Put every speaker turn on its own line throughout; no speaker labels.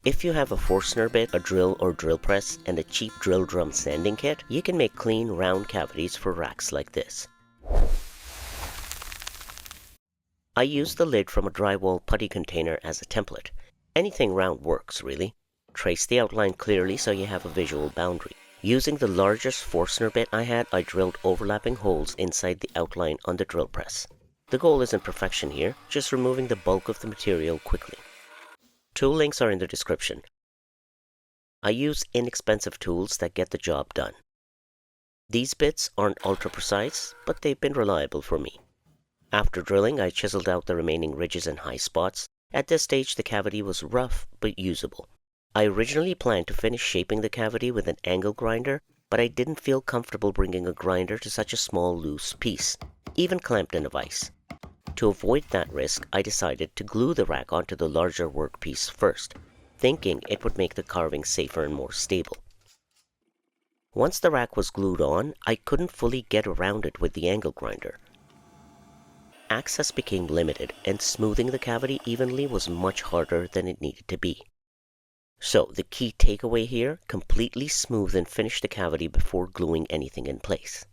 If you have a Forstner bit, a drill or drill press, and a cheap drill drum sanding kit, you can make clean round cavities for racks like this. I used the lid from a drywall putty container as a template. Anything round works, really. Trace the outline clearly so you have a visual boundary. Using the largest Forstner bit I had, I drilled overlapping holes inside the outline on the drill press. The goal isn't perfection here, just removing the bulk of the material quickly. Tool links are in the description. I use inexpensive tools that get the job done. These bits aren't ultra precise, but they've been reliable for me. After drilling, I chiseled out the remaining ridges and high spots. At this stage, the cavity was rough but usable. I originally planned to finish shaping the cavity with an angle grinder, but I didn't feel comfortable bringing a grinder to such a small loose piece, even clamped in a vise. To avoid that risk, I decided to glue the rack onto the larger workpiece first, thinking it would make the carving safer and more stable. Once the rack was glued on, I couldn't fully get around it with the angle grinder. Access became limited, and smoothing the cavity evenly was much harder than it needed to be. So, the key takeaway here, completely smooth and finish the cavity before gluing anything in place.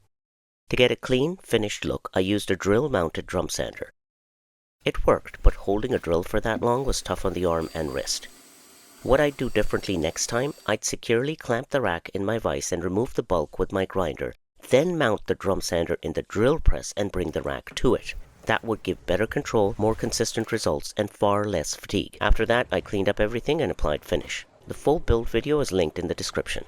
To get a clean, finished look, I used a drill-mounted drum sander. It worked, but holding a drill for that long was tough on the arm and wrist. What I'd do differently next time, I'd securely clamp the rack in my vise and remove the bulk with my grinder, then mount the drum sander in the drill press and bring the rack to it. That would give better control, more consistent results, and far less fatigue. After that, I cleaned up everything and applied finish. The full build video is linked in the description.